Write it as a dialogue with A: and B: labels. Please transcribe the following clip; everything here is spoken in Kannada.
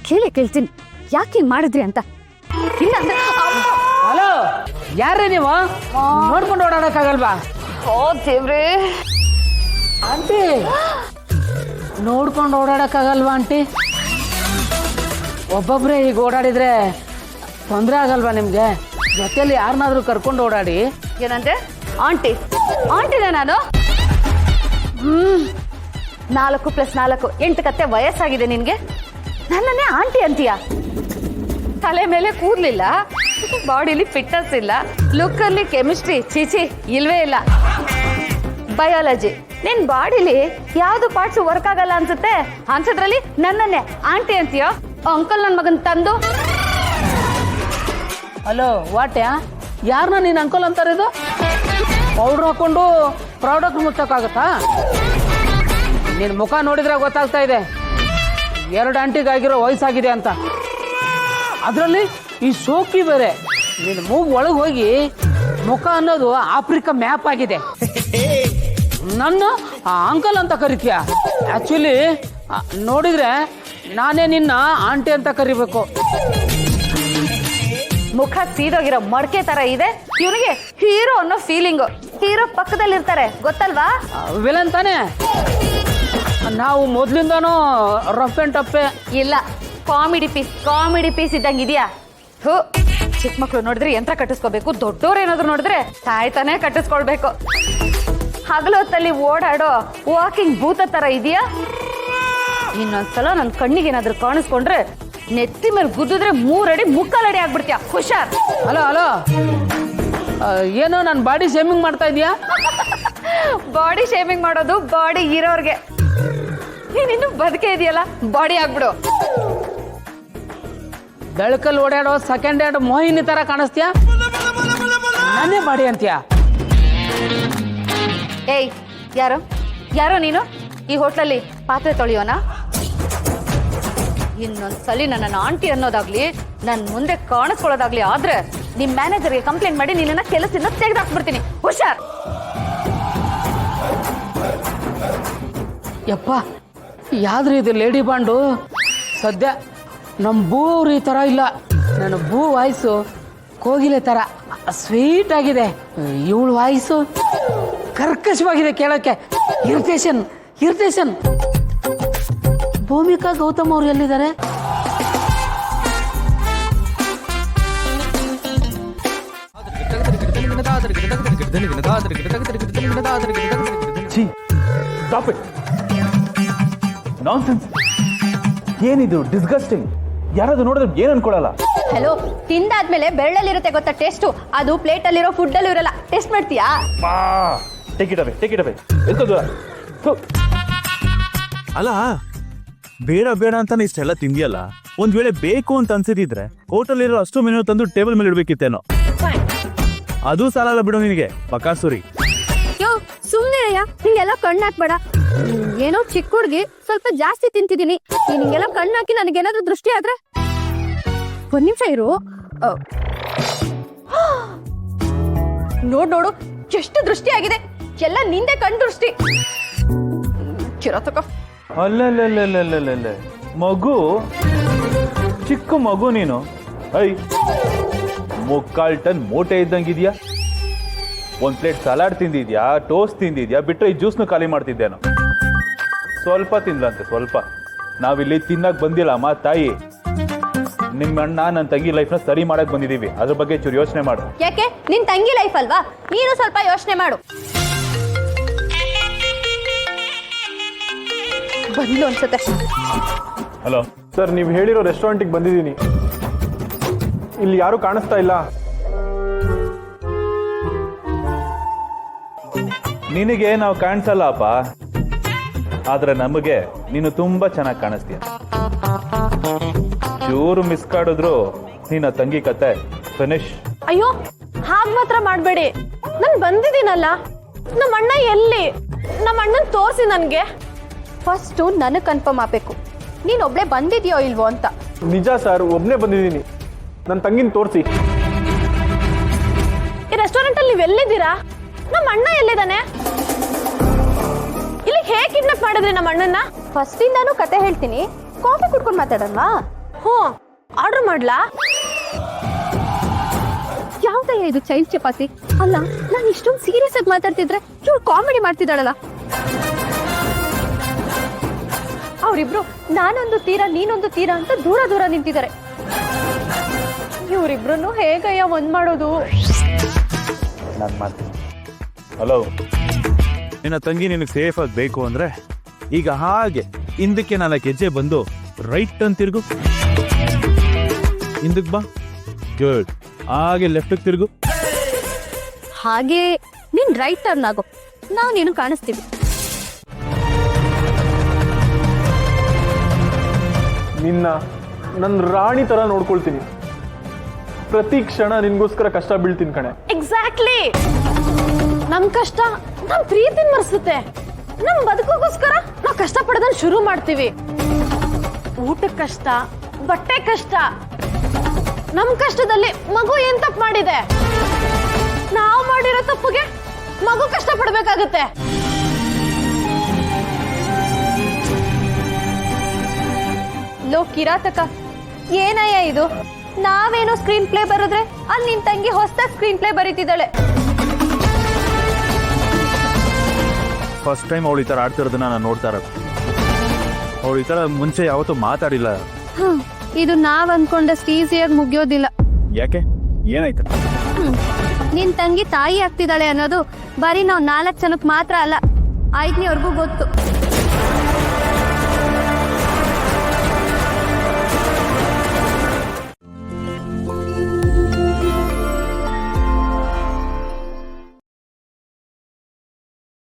A: ಕೇಳ್ತೀನಿ ಯಾಕೆ ಹಿಂಗ್ ಮಾಡಿದ್ರಿ ಅಂತ. ಇಲ್ಲ ಅಂದ್ರೆ
B: ಹಲೋ, ಯಾರ್ರೀ ನೀವು? ನೋಡ್ಕೊಂಡು ಓಡಾಡಕ್ಕಾಗಲ್ವಾ?
A: ಓ ದೇವ್ರೇ
B: ಆಂಟಿ, ನೋಡ್ಕೊಂಡು ಓಡಾಡಕ್ಕಾಗಲ್ವಾ ಆಂಟಿ? ಒಬ್ಬೊಬ್ರೆ ಈಗ ಓಡಾಡಿದ್ರೆ ತೊಂದರೆ ಆಗಲ್ವಾ ನಿಮ್ಗೆ? ಜೊತೆಲಿ ಯಾರನ್ನಾದ್ರೂ ಕರ್ಕೊಂಡು ಓಡಾಡಿ.
A: ಏನಂದ್ರೆ ಆಂಟಿನ ನಾನು? 4+4 8 ಕತ್ತೆ ವಯಸ್ಸಾಗಿದೆ ನಿನ್ಗೆ, ನನ್ನನ್ನೇ ಆಂಟಿ ಅಂತೀಯ? ತಲೆ ಮೇಲೆ ಕೂದ್ಲಿಲ್ಲ, ಬಾಡಿಲಿ ಫಿಟ್ನೆಸ್ ಇಲ್ಲ, ಲುಕ್ ಅಲ್ಲಿ ಕೆಮಿಸ್ಟ್ರಿ ಚೀಚಿ ಇಲ್ವೇ ಇಲ್ಲ. ಬಯಾಲಜಿ ನಿನ್ ಬಾಡಿಲಿ ಯಾವ್ದು ಪಾರ್ಟ್ಸ್ ವರ್ಕ್ ಆಗಲ್ಲ ಅನ್ಸುತ್ತೆ, ಅಂಥದ್ರಲ್ಲಿ ನನ್ನನ್ನೇ ಆಂಟಿ ಅಂತೀಯೋ? ಅಂಕಲ್ ನನ್ ಮಗನ್ ತಂದು.
B: ಹಲೋ, ವಾಟ್ಯಾ? ಯಾರನ್ನ ನೀನು ಅಂಕಲ್ ಅಂತಾರೆ? ಇದು ಪೌಡ್ರ್ ಹಾಕೊಂಡು ಪ್ರಾಡಕ್ಟ್ ಮುಚ್ಚಕ್ಕಾಗತ್ತಾ? ನಿನ್ನ ಮುಖ ನೋಡಿದ್ರೆ ಗೊತ್ತಾಗ್ತಾ ಇದೆ 2 ಆಂಟಿಗಾಗಿರೋ ವಯಸ್ಸಾಗಿದೆ ಅಂತ. ಅದರಲ್ಲಿ ಈ ಸೋಕಿ ಬೇರೆ. ನಿನ್ನ ಮೂಗು ಒಳಗೆ ಹೋಗಿ ಮುಖ ಅನ್ನೋದು ಆಫ್ರಿಕಾ ಮ್ಯಾಪ್ ಆಗಿದೆ. ನನ್ನ ಅಂಕಲ್ ಅಂತ ಕರಿತೀಯ? ಆಕ್ಚುಲಿ ನೋಡಿದ್ರೆ ನಾನೇ ನಿನ್ನ ಆಂಟಿ ಅಂತ ಕರಿಬೇಕು.
A: ಮುಖ ಸೀದೋಗಿರೋ ಮಡಕೆ ತರ ಇದೆ. ಇವನಿಗೆ ಹೀರೋ ಅನ್ನೋ ಫೀಲಿಂಗು. ಹೀರೋ ಪಕ್ಕದಲ್ಲಿ ಇರ್ತಾರೆ, ಗೊತ್ತಲ್ವಾ?
B: ವಿಲನ್ ತಾನೆ? ನಾವು ಮೊದ್ಲಿಂದಾನು ರಫ್ ಅಂಡ್ ಟಪ್ಪೆ.
A: ಇಲ್ಲ, ಕಾಮಿಡಿ ಪೀಸ್ ಇದ್ದಂಗೆ ಇದೆಯಾ? ಚಿಕ್ಕ ಮಕ್ಳು ನೋಡಿದ್ರೆ ಯಂತ್ರ ಕಟ್ಟಿಸ್ಕೋಬೇಕು, ದೊಡ್ಡವ್ರು ಏನಾದ್ರು ನೋಡಿದ್ರೆ ತಾಯ್ತಾನೆ ಕಟ್ಟಿಸ್ಕೊಳ್ಬೇಕು. ಹಗಲು ಹೊತ್ತಲ್ಲಿ ಓಡಾಡೋ ವಾಕಿಂಗ್ ಭೂತ ತರ ಇದೆಯಾ? ಇನ್ನೊಂದ್ಸಲ ನನ್ನ ಕಣ್ಣಿಗೆ ಏನಾದ್ರು ಕಾಣಿಸ್ಕೊಂಡ್ರೆ ನೆತ್ತಿ ಮೇಲೆ ಗುದ್ದಿದ್ರೆ 3 ಅಡಿ ಮುಕ್ಕಾಲಡಿ ಆಗ್ಬಿಡ್ತೀಯ. ಹುಷಾರ್.
B: ಹಲೋ, ಏನೋ ನನ್ನ ಬಾಡಿ ಶೇಮಿಂಗ್ ಮಾಡ್ತಾ ಇದೀಯಾ?
A: ಬಾಡಿ ಶೇಮಿಂಗ್ ಮಾಡೋದು ಬಾಡಿ ಇರೋರ್ಗೆ. ನೀನಿನ್ನು ಬದುಕೆ ಇದೆಯಲ್ಲ, ಬಾಡಿ ಆಗ್ಬಿಡು.
B: ಬೆಳಕಲ್ಲಿ ಓಡಾಡೋ ಸೆಕೆಂಡ್ ಹ್ಯಾಂಡ್ ಮೋಹಿನಿ ತರ ಕಾಣಿಸ್ತೀಯಾ? ನಾನೇ ಬಾಡಿ ಅಂತೀಯ?
A: ಏಯ್, ಯಾರೋ ನೀನು? ಈ ಹೋಟ್ಲಲ್ಲಿ ಪಾತ್ರೆ ತೊಳೆಯೋನಾ? ಇನ್ನೊಂದ್ಸಲಿ ನನ್ನ ಆಂಟಿ ಅನ್ನೋದಾಗ್ಲಿ ನನ್ ಮುಂದೆ ಕಾಣಿಸ್ಕೊಳ್ಳೋದಾಗ್ಲಿ ಆದ್ರೆ ನಿಮ್ ಮ್ಯಾನೇಜರ್ಗೆ ಕಂಪ್ಲೇಂಟ್ ಮಾಡಿ ನಿನ್ನ ಕೆಲಸದಿಂದ ತೆಗೆದಾಕ್ಬಿಡ್ತೀನಿ. ಹುಷಾರ್.
B: ಯಪ್ಪ, ಯಾವ್ದ್ರಿ ಇದು ಲೇಡಿ ಬಾಂಡು? ಸದ್ಯ ನಮ್ಮ ಬೂವ್ರು ಈ ತರ ಇಲ್ಲ. ನನ್ನ ಬೂ ವಾಯ್ಸು ಕೋಗಿಲೆ ತರ ಸ್ವೀಟ್ ಆಗಿದೆ. ಇವಳು ವಾಯ್ಸು ಕರ್ಕಶವಾಗಿದೆ ಕೇಳಕ್ಕೆ. ಇರಿಟೇಷನ್. ಭೂಮಿಕಾ ಗೌತಮ್ ಅವ್ರು ಎಲ್ಲಿದ್ದಾರೆ?
C: ನಾನ್ಸೆನ್ಸ್. ಏನಿದು ಡಿಸ್ಗಸ್ಟಿಂಗ್. ಯಾರಾದ್ರೂ ನೋಡಿದ್ರೆ ಏನ್ ಅನ್ಕೊಳ್ಳಲ್ಲ.
A: ಹಲೋ, ತಿಂದಾದ್ಮೇಲೆ ಬೆರಳಲ್ಲಿರುತ್ತೆ ಗೊತ್ತಾ ಟೇಸ್ಟು? ಅದು ಪ್ಲೇಟ್ ಅಲ್ಲಿರೋ ಫುಡ್ ಅಲ್ಲೂ ಇರಲ್ಲ. ಟೇಸ್ಟ್ ಮಾಡ್ತೀಯಾ?
C: ಟೇಕ್ ಇಟ್ ಅವೇ.
D: ಅಲ್ಲ, ಬೇಡ ಅಂತಾನೆ ಇಷ್ಟೆಲ್ಲ ತಿಂದಿಯಲ್ಲ. ಒಂದ್ ವೇಳೆ ಬೇಕು ಅಂತ ಅನ್ಸಿದ್ರೆ ಹೋಟೆಲ್ ಅಷ್ಟು ಮೆನು ತಂದು ಟೇಬಲ್ ಮೇಲೆ ಇಡ್ಬೇಕಿತ್ತೇನೋ. ಅದು ಸಾಲಲ್ಲ ಬಿಡು ನಿನಗೆ, ಬಕಾಸುರಿ.
A: ಸುಮ್ನಿರಯ್ಯ, ನಿಂಗೆಲ್ಲ ಕಣ್ಣು ಹಾಕ್ಬೇಡ. ಏನೋ ಚಿಕ್ಕ ಹುಡುಗಿ, ಸ್ವಲ್ಪ ಜಾಸ್ತಿ ತಿಂತಿದ್ದೀನಿ. ನಿಂಗೆಲ್ಲ ಕಣ್ಣು ಹಾಕಿ ನನಗೇನಾದ್ರೂ ದೃಷ್ಟಿ ಆದ್ರೆ? ಒಂದ್ ನಿಮಿಷ ಇರು. ನೋಡು ಎಷ್ಟು ದೃಷ್ಟಿ ಆಗಿದೆ. ಎಲ್ಲ ನಿಂದೆ ಕಣ್ ದೃಷ್ಟಿ. ಚಿರತಕ.
C: ಅಲ್ಲೇ ಮಗು, ಚಿಕ್ಕ ಮಗು ನೀನು. ಮುಕ್ಕಾಲ್ ಟನ್ ಮೂಟೆ ಇದ್ದಂಗಿದ್ಯಾ. ಒಂದ್ ಪ್ಲೇಟ್ ಸಲಾಡ್ ತಿಂದಿದ್ಯಾ, ಟೋಸ್ಟ್ ತಿಂದಿದ್ಯಾ, ಬಿಟ್ರೆ ಈ ಜ್ಯೂಸ್ನು ಖಾಲಿ ಮಾಡ್ತಿದ್ದೇನು? ಸ್ವಲ್ಪ ತಿನ್ಲಂತೆ, ಸ್ವಲ್ಪ. ನಾವಿಲ್ಲಿ ತಿನ್ನಕ್ ಬಂದಿಲ್ಲ ಅಮ್ಮ ತಾಯಿ. ನಿಮ್ಮ ಅಣ್ಣ ನನ್ನ ತಂಗಿ ಲೈಫ್ನ ಸರಿ ಮಾಡಕ್ ಬಂದಿದೀವಿ. ಅದ್ರ ಬಗ್ಗೆ ಚೂರು ಯೋಚನೆ ಮಾಡು.
A: ಯಾಕೆ? ನಿನ್ ತಂಗಿ ಲೈಫ್ ಅಲ್ವಾ? ನೀನು ಸ್ವಲ್ಪ ಯೋಚನೆ ಮಾಡು. ಬಂದ್ಲು ಅನ್ಸುತ್ತೆ.
C: ಹಲೋ
E: ಸರ್, ನೀವು ಹೇಳಿರೋ ರೆಸ್ಟೋರೆಂಟಿಗೆ ಬಂದಿದ್ದೀನಿ. ಇಲ್ಲಿ ಯಾರು ಕಾಣಿಸ್ತಾ ಇಲ್ಲ.
C: ನಿನಗೆ ನಾವು ಕಾಣಿಸಲ್ಲ ಅಪ್ಪ, ಆದ್ರೆ ನಮಗೆ ನೀನು ತುಂಬಾ ಚೆನ್ನಾಗಿ ಕಾಣಿಸ್ತೀಯ. ಚೂರು ಮಿಸ್ ಕಾಡಿದ್ರು ನಿನ್ನ ತಂಗಿ ಕತೆ ಫಿನಿಶ್.
F: ಅಯ್ಯೋ, ಹಾಗ್ ಮಾತ್ರ ಮಾಡ್ಬೇಡಿ. ನಾನು ಬಂದಿದ್ದೀನಲ್ಲ. ನಮ್ಮ ಅಣ್ಣ ಎಲ್ಲಿ? ನಮ್ಮ ಅಣ್ಣನ್ ತೋರಿಸಿ ನನ್ಗೆ.
A: ಫಸ್ಟ್ ನನಗೆ ಕನ್ಫರ್ಮ್ ಆಗ್ಬೇಕು, ನೀನ್ ಒಬ್ಳೆ ಬಂದಿದ್ಯೋ ಇಲ್ವೋ ಅಂತ.
E: ನಿಜ ಸರ್, ಒಬ್ನೇ ಬಂದಿದ್ದೀನಿ. ನನ್ನ ತಂಗಿನ ತೋರಿಸಿ.
F: ಈ ರೆಸ್ಟೋರೆಂಟ್ ಅಲ್ಲಿ ನೀವೆಲ್ಲಿದ್ದೀರಾ? ನಮ್ಮ ಅಣ್ಣ ಎಲ್ಲಿದ್ದಾನೆ? ಇಲ್ಲಿ ಹೇಗೆ ಕಿಡ್ನಾಪ್ ಮಾಡಿದ್ರಿ ನಮ್ಮ ಅಣ್ಣನ?
A: ಫಸ್ಟ್ ಇಂದಾನು ಕತೆ ಹೇಳ್ತೀನಿ, ಕಾಫಿ ಕುಡ್ಕೊಂಡು ಮಾತಾಡಲ್ವಾ?
F: ಹ್ಞೂ ಆರ್ಡರ್ ಮಾಡ್ಲಾ?
A: ಯಾವ್ದಯ್ಯ ಇದು ಚೈಲ್ಡ್ ಚಪಾತಿ? ಅಲ್ಲ, ನಾನು ಇಷ್ಟೊಂದು ಸೀರಿಯಸ್ ಆಗಿ ಮಾತಾಡ್ತಿದ್ರೆ ಇವ್ರು ಕಾಮಿಡಿ ಮಾಡ್ತಿದ್ದಾಳಲ್ಲ. ಅವರಿಬ್ರು ನಾನೊಂದು ತೀರ ನೀನೊಂದು ತೀರ ಅಂತ ದೂರ ದೂರ ನಿಂತಿದ್ದಾರೆ. ಇವರಿಬ್ರು ಹೇಗಯ್ಯ ಒಂದ್ ಮಾಡೋದು?
C: ನಾನು ಮಾಡ್ತೀನಿ. ಹಲೋ,
D: ನಿನ್ನ ತಂಗಿ ನಿನಗೆ ಸೇಫ್ ಆಗಿ ಬೇಕು ಅಂದ್ರೆ ಈಗ ಹಾಗೆ ಹಿಂದಕ್ಕೆ 4 ಹೆಜ್ಜೆ ಬಂದು ರೈಟ್ ಅಂತ ತಿರುಗು. ಹಿಂದಕ್ಕೆ ಬಾ. ಗುಡ್. ಹಾಗೆ ಲೆಫ್ಟ್ ತಿರುಗು.
A: ಹಾಗೆ ನೀನ್ ರೈಟ್ ಟರ್ನ್ ಆಗೋ, ನಾವು ನೀನು ಕಾಣಿಸ್ತೀವಿ.
E: ನಿನ್ನ ನನ್ನ ರಾಣಿ ಥರ ನೋಡ್ಕೊಳ್ತೀನಿ. ಪ್ರತಿ ಕ್ಷಣ ನಿನ್ಗೋಸ್ಕರ ಕಷ್ಟ ಬೀಳ್ತೀನಿ ಕಣೆ.
F: ಎಕ್ಸಾಕ್ಟ್ಲಿ. ನಮ್ ಕಷ್ಟ ನಮ್ ಪ್ರೀತಿನ ಮರ್ಸುತ್ತೆ. ನಮ್ ಬದುಕೋಗೋಸ್ಕರ ನಾವು ಕಷ್ಟ ಪಡೋದನ್ನ ಶುರು ಮಾಡ್ತೀವಿ. ಊಟಕ್ಕೆ ಕಷ್ಟ, ಬಟ್ಟೆ ಕಷ್ಟ. ನಮ್ ಕಷ್ಟದಲ್ಲಿ ಮಗು ಏನ್ ತಪ್ಪು ಮಾಡಿದೆ? ನಾವು ಮಾಡಿರೋ ತಪ್ಪುಗೆ ಮಗು ಕಷ್ಟ ಪಡ್ಬೇಕಾಗತ್ತೆ.
A: ಲೋ ಕಿರಾತಕ, ಏನಯ್ಯ ಇದು? ನಾವೇನೋ ಸ್ಕ್ರೀನ್ ಪ್ಲೇ ಬರೆದ್ರೆ ಅಲ್ಲಿ ನಿನ್ ತಂಗಿ ಹೊಸದಾಗಿ ಸ್ಕ್ರೀನ್ ಪ್ಲೇ ಬರೀತಿದ್ದಾಳೆ.
D: ಫಸ್ಟ್ ಟೈಮ್ ಅವಳು ಈ ಥರ ಆಡ್ತಿರೋದನ್ನ ನಾನು ನೋಡ್ತಾ ಇರೋದು. ಅವಳು ಈ ಥರ ಮುಂಚೆ ಯಾವತ್ತೂ ಮಾತಾಡಿಲ್ಲ.
A: ಇದು ನಾವ್ ಅನ್ಕೊಂಡಷ್ಟು ಈಸಿಯಾಗಿ ಮುಗಿಯೋದಿಲ್ಲ.
D: ಯಾಕೆ? ಏನಾಯ್ತು?
A: ನಿನ್ ತಂಗಿ ತಾಯಿ ಆಗ್ತಿದ್ದಾಳೆ ಅನ್ನೋದು ಬರೀ ನಾವ್ 4 ಜನಕ್ಕೆ ಮಾತ್ರ ಅಲ್ಲ, 5ನೇವರೆಗೂ ಗೊತ್ತು.